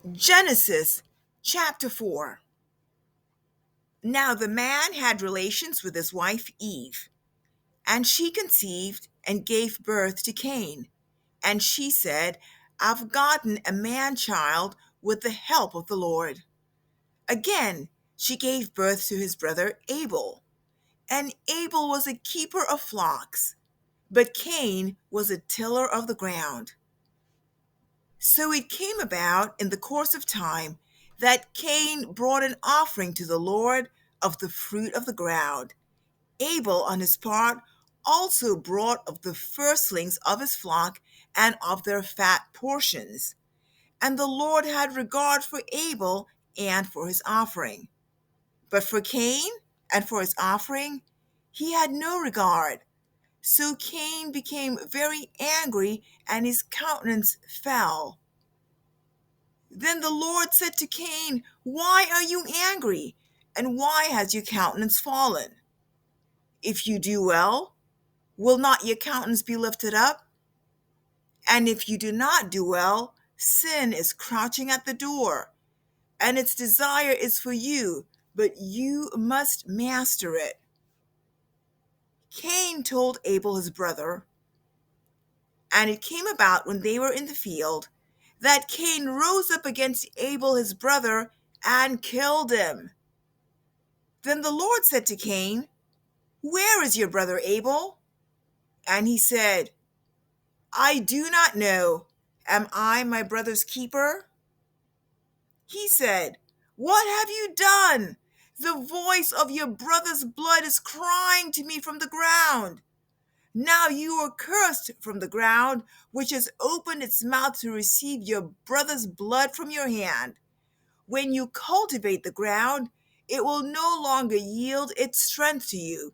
Genesis chapter 4. Now the man had relations with his wife Eve, and she conceived and gave birth to Cain. And she said, I've gotten a man child with the help of the Lord. Again, she gave birth to his brother Abel. And Abel was a keeper of flocks, but Cain was a tiller of the ground. So it came about in the course of time that Cain brought an offering to the Lord of the fruit of the ground. Abel, on his part, also brought of the firstlings of his flock and of their fat portions. And the Lord had regard for Abel and for his offering. But for Cain and for his offering, he had no regard. So Cain became very angry, and his countenance fell. Then the Lord said to Cain, Why are you angry? And why has your countenance fallen? If you do well, will not your countenance be lifted up? And if you do not do well, sin is crouching at the door, and its desire is for you, but you must master it. Cain told Abel his brother, and it came about when they were in the field, that Cain rose up against Abel his brother and killed him. Then the Lord said to Cain, Where is your brother Abel? And he said, I do not know. Am I my brother's keeper? He said, What have you done? The voice of your brother's blood is crying to me from the ground. Now you are cursed from the ground, which has opened its mouth to receive your brother's blood from your hand. When you cultivate the ground, it will no longer yield its strength to you.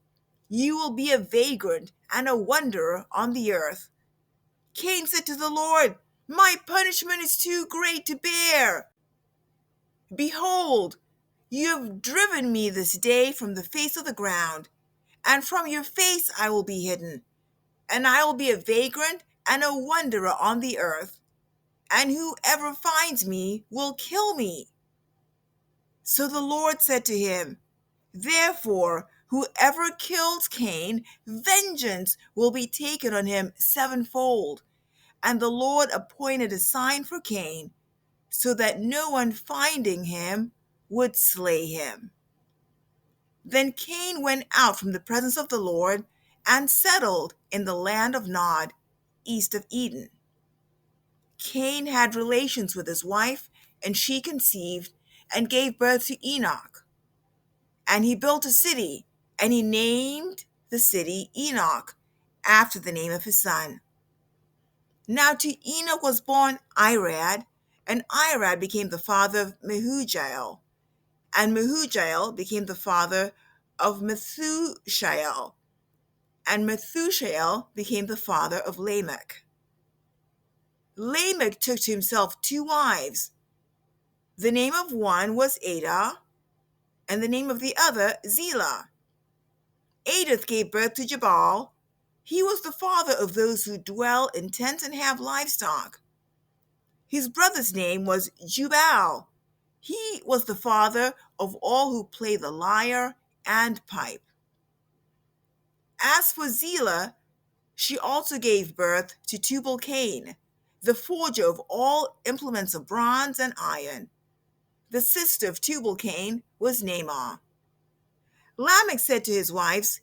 You will be a vagrant and a wanderer on the earth. Cain said to the Lord, My punishment is too great to bear. Behold, you have driven me this day from the face of the ground, and from your face I will be hidden, and I will be a vagrant and a wanderer on the earth, and whoever finds me will kill me. So the Lord said to him, Therefore, whoever kills Cain, vengeance will be taken on him sevenfold. And the Lord appointed a sign for Cain, so that no one finding him would slay him. Then Cain went out from the presence of the Lord and settled in the land of Nod, east of Eden. Cain had relations with his wife, and she conceived and gave birth to Enoch. And he built a city, and he named the city Enoch, after the name of his son. Now to Enoch was born Irad, and Irad became the father of Mehujael, and Mehujael became the father of Methushael, and Methushael became the father of Lamech. Lamech took to himself two wives. The name of one was Adah, and the name of the other Zillah. Adah gave birth to Jabal. He was the father of those who dwell in tents and have livestock. His brother's name was Jubal. He was the father of all who play the lyre and pipe. As for Zillah, she also gave birth to Tubal-Cain, the forger of all implements of bronze and iron. The sister of Tubal-Cain was Naamah. Lamech said to his wives,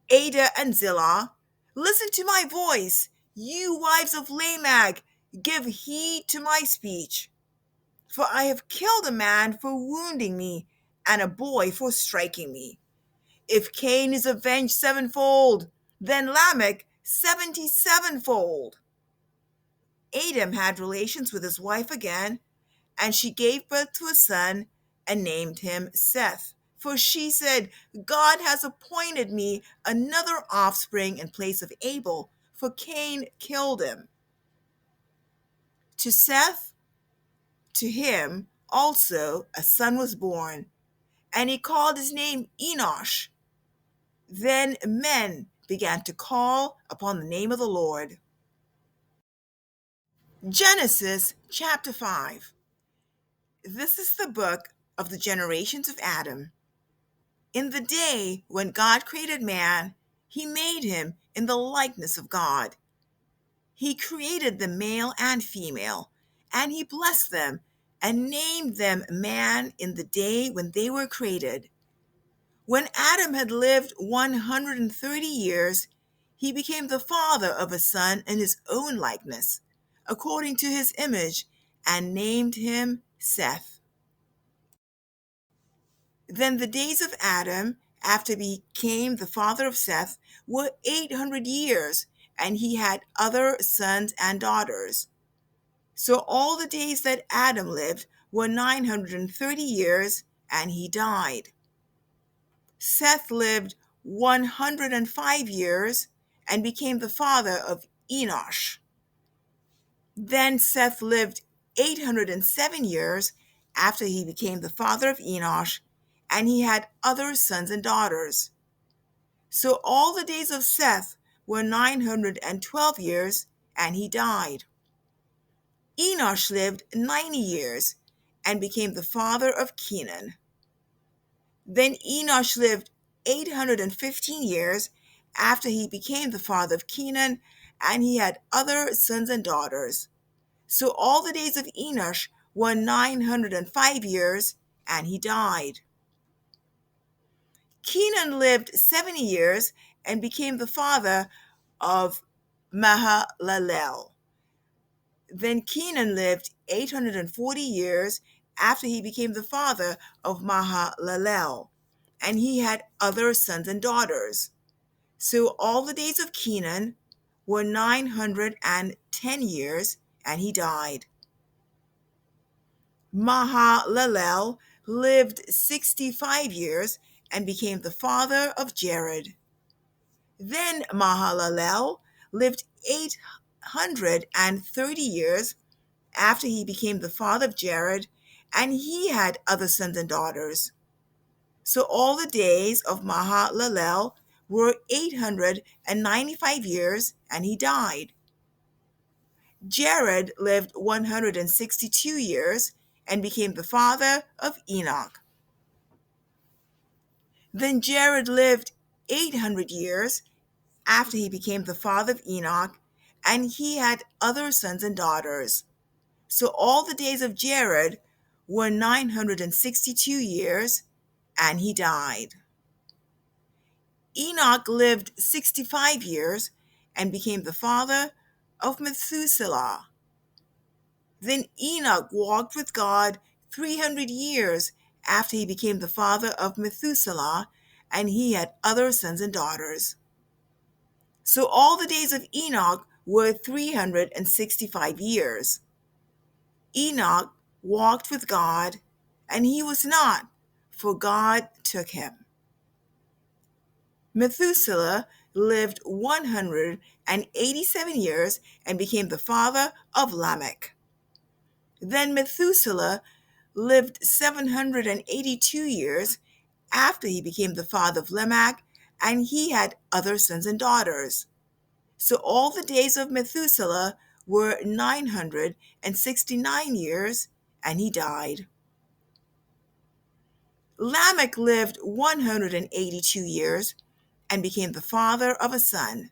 Adah and Zillah, Listen to my voice, you wives of Lamech, give heed to my speech. For I have killed a man for wounding me, and a boy for striking me. If Cain is avenged sevenfold, then Lamech 77-fold. Adam had relations with his wife again, and she gave birth to a son and named him Seth. For she said, God has appointed me another offspring in place of Abel, for Cain killed him. To Seth, to him also a son was born, and he called his name Enosh. Then men began to call upon the name of the Lord. Genesis chapter 5. This is the book of the generations of Adam. In the day when God created man, he made him in the likeness of God. He created the male and female, and he blessed them and named them man in the day when they were created. When Adam had lived 130 years, he became the father of a son in his own likeness, according to his image, and named him Seth. Then the days of Adam, after he became the father of Seth, were 800 years, and he had other sons and daughters. So all the days that Adam lived were 930 years, and he died. Seth lived 105 years and became the father of Enosh. Then Seth lived 807 years after he became the father of Enosh, and he had other sons and daughters. So all the days of Seth were 912 years, and he died. Enosh lived 90 years and became the father of Kenan. Then Enosh lived 815 years after he became the father of Kenan, and he had other sons and daughters. So all the days of Enosh were 905 years, and he died. Kenan lived 70 years and became the father of Mahalalel. Then Kenan lived 840 years after he became the father of Mahalalel, and he had other sons and daughters. So all the days of Kenan were 910 years, and he died. Mahalalel lived 65 years and became the father of Jared. Then Mahalalel lived 830 years after he became the father of Jared, and he had other sons and daughters. So all the days of Mahalalel were 895 years, and he died. Jared lived 162 years and became the father of Enoch. Then Jared lived 800 years after he became the father of Enoch, and he had other sons and daughters. So all the days of Jared were 962 years, and he died. Enoch lived 65 years and became the father of Methuselah. Then Enoch walked with God 300 years after he became the father of Methuselah, and he had other sons and daughters. So all the days of Enoch were 365 years. Enoch walked with God, and he was not, for God took him. Methuselah lived 187 years and became the father of Lamech. Then Methuselah lived 782 years after he became the father of Lamech, and he had other sons and daughters. So all the days of Methuselah were 969 years, and he died. Lamech lived 182 years and became the father of a son.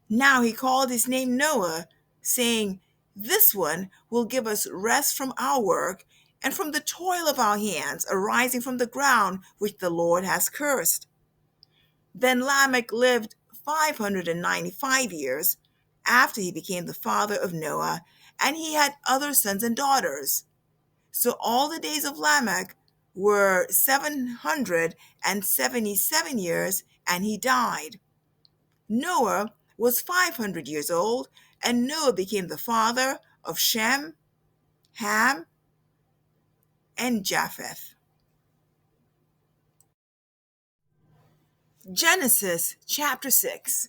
Now he called his name Noah, saying, "This one will give us rest from our work and from the toil of our hands arising from the ground which the Lord has cursed." Then Lamech lived 595 years after he became the father of Noah, and he had other sons and daughters. So all the days of Lamech were 777 years, and he died. Noah was 500 years old, and Noah became the father of Shem, Ham, and Japheth. Genesis chapter 6.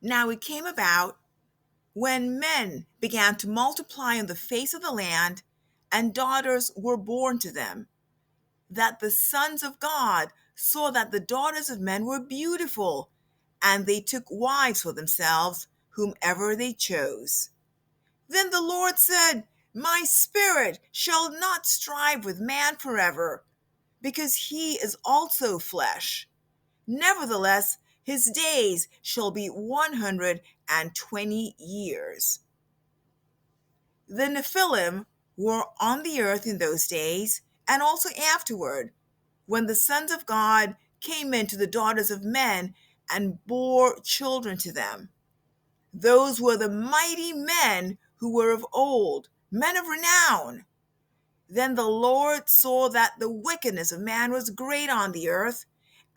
Now it came about when men began to multiply on the face of the land, and daughters were born to them, that the sons of God saw that the daughters of men were beautiful, and they took wives for themselves, whomever they chose. Then the Lord said, My spirit shall not strive with man forever, because he is also flesh. Nevertheless, his days shall be 120 years. The Nephilim were on the earth in those days, and also afterward, when the sons of God came in to the daughters of men and bore children to them. Those were the mighty men who were of old, men of renown. Then the Lord saw that the wickedness of man was great on the earth,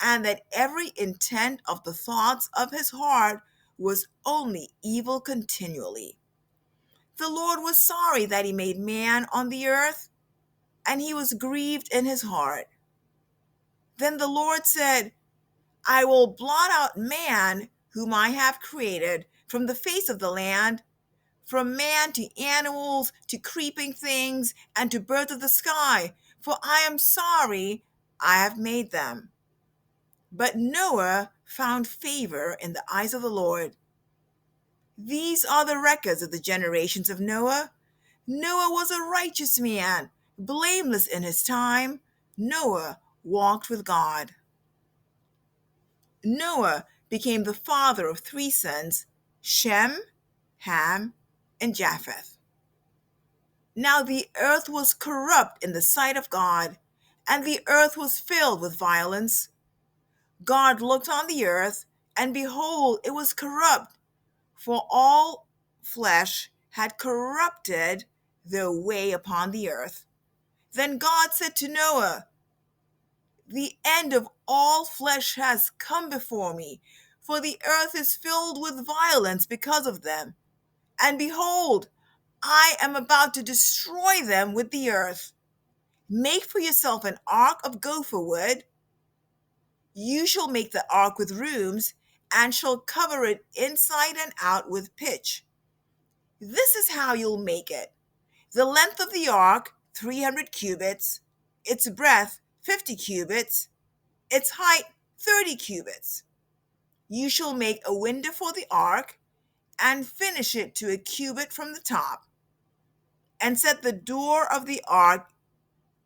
and that every intent of the thoughts of his heart was only evil continually. The Lord was sorry that he made man on the earth, and he was grieved in his heart. Then the Lord said, I will blot out man whom I have created from the face of the land, from man to animals to creeping things and to birds of the sky, for I am sorry I have made them. But Noah found favor in the eyes of the Lord. These are the records of the generations of Noah. Noah was a righteous man, blameless in his time. Noah walked with God. Noah became the father of three sons, Shem, Ham, and Japheth. Now the earth was corrupt in the sight of God, and the earth was filled with violence. God looked on the earth, and behold, it was corrupt, for all flesh had corrupted their way upon the earth. Then God said to Noah, the end of all flesh has come before me, for the earth is filled with violence because of them. And behold, I am about to destroy them with the earth. Make for yourself an ark of gopher wood. You shall make the ark with rooms, and shall cover it inside and out with pitch. This is how you'll make it. The length of the ark, 300 cubits, its breadth, 50 cubits, its height, 30 cubits. You shall make a window for the ark, and finish it to a cubit from the top, and set the door of the ark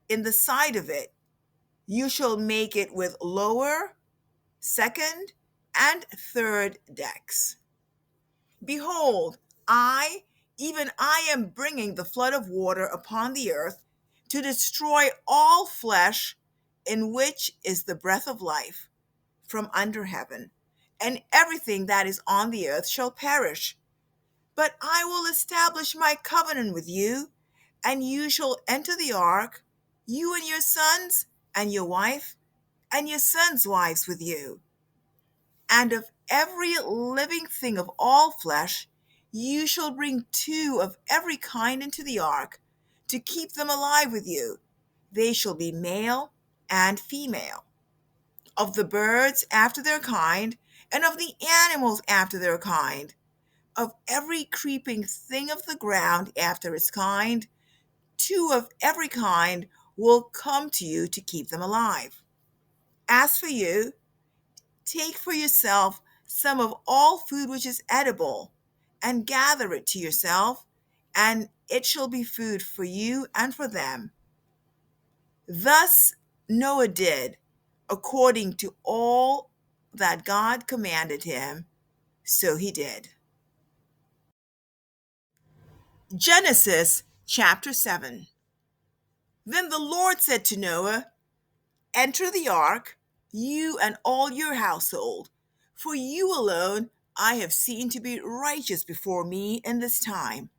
in the side of it. You shall make it with lower, second, and third decks. Behold, even I am bringing the flood of water upon the earth to destroy all flesh in which is the breath of life from under heaven, and everything that is on the earth shall perish. But I will establish my covenant with you, and you shall enter the ark, you and your sons, and your wife, and your sons' wives with you. And of every living thing of all flesh, you shall bring two of every kind into the ark, to keep them alive with you. They shall be male and female. Of the birds after their kind, and of the animals after their kind, of every creeping thing of the ground after its kind, two of every kind will come to you to keep them alive. As for you, take for yourself some of all food which is edible, and gather it to yourself, and it shall be food for you and for them. Thus Noah did, according to all that God commanded him, so he did. Genesis chapter 7. Then the Lord said to Noah, enter the ark, you and all your household, for you alone I have seen to be righteous before me in this time.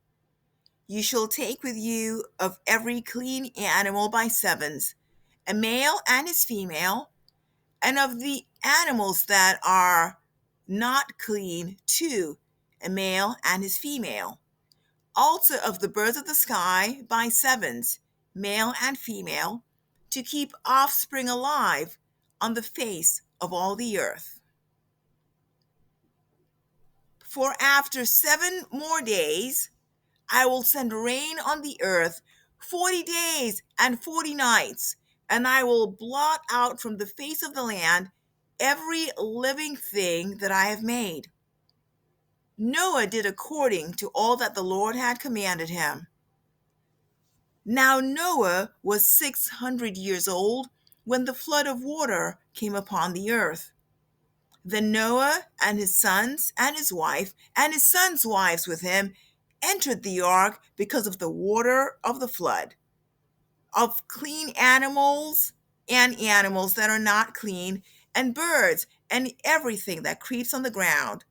You shall take with you of every clean animal by sevens, a male and his female, and of the animals that are not clean, two, a male and his female. Also of the birds of the sky by sevens, male and female, to keep offspring alive on the face of all the earth. For after 7 more days I will send rain on the earth 40 days and 40 nights, and I will blot out from the face of the land every living thing that I have made. Noah did according to all that the Lord had commanded him. Now Noah was 600 years old when the flood of water came upon the earth. Then Noah and his sons and his wife and his sons' wives with him entered the ark because of the water of the flood, of clean animals and animals that are not clean, and birds and everything that creeps on the ground.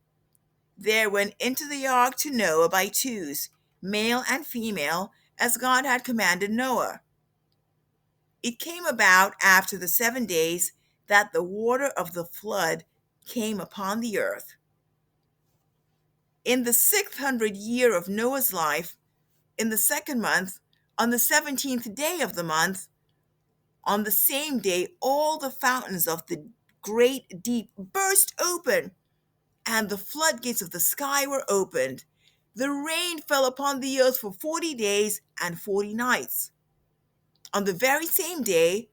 There went into the ark to Noah by twos, male and female, as God had commanded Noah. It came about after the 7 days that the water of the flood came upon the earth. In the 600th year of Noah's life, in the second month, on the 17th day of the month, on the same day, all the fountains of the great deep burst open, and the floodgates of the sky were opened. The rain fell upon the earth for 40 days and 40 nights. On the very same day,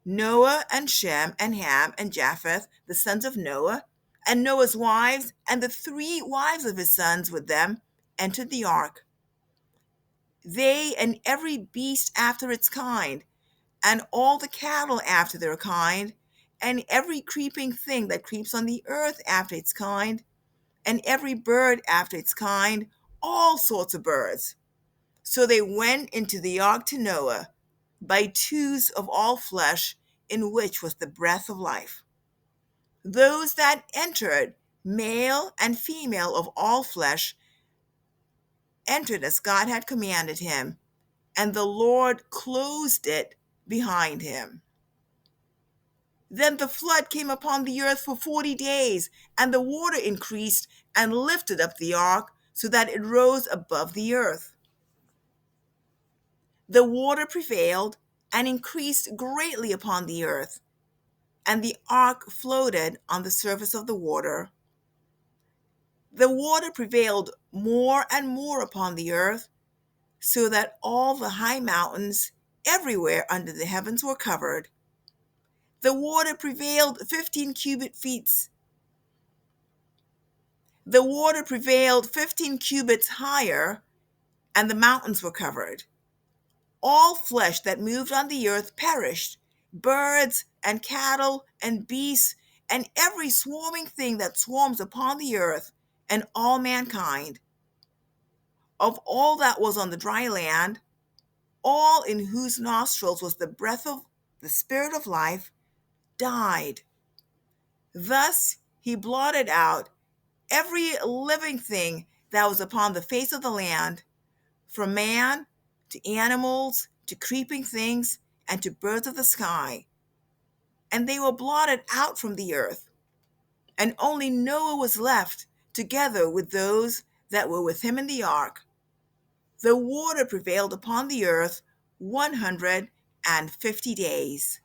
Noah and Shem and Ham and Japheth, the sons of Noah, and Noah's wives, and the 3 wives of his sons with them, entered the ark. They and every beast after its kind, and all the cattle after their kind, and every creeping thing that creeps on the earth after its kind, and every bird after its kind, all sorts of birds. So they went into the ark to Noah by twos of all flesh, in which was the breath of life. Those that entered, male and female of all flesh, entered as God had commanded him, and the Lord closed it behind him. Then the flood came upon the earth for 40 days, and the water increased and lifted up the ark so that it rose above the earth. The water prevailed and increased greatly upon the earth, and the ark floated on the surface of the water. The water prevailed more and more upon the earth, so that all the high mountains everywhere under the heavens were covered. The water prevailed 15 cubit feet. The water prevailed 15 cubits higher, and the mountains were covered. All flesh that moved on the earth perished, birds and cattle and beasts, and every swarming thing that swarms upon the earth, and all mankind. Of all that was on the dry land, all in whose nostrils was the breath of the spirit of life, died. Thus he blotted out every living thing that was upon the face of the land, from man to animals to creeping things and to birds of the sky. And they were blotted out from the earth. And only Noah was left, together with those that were with him in the ark. The water prevailed upon the earth 150 days.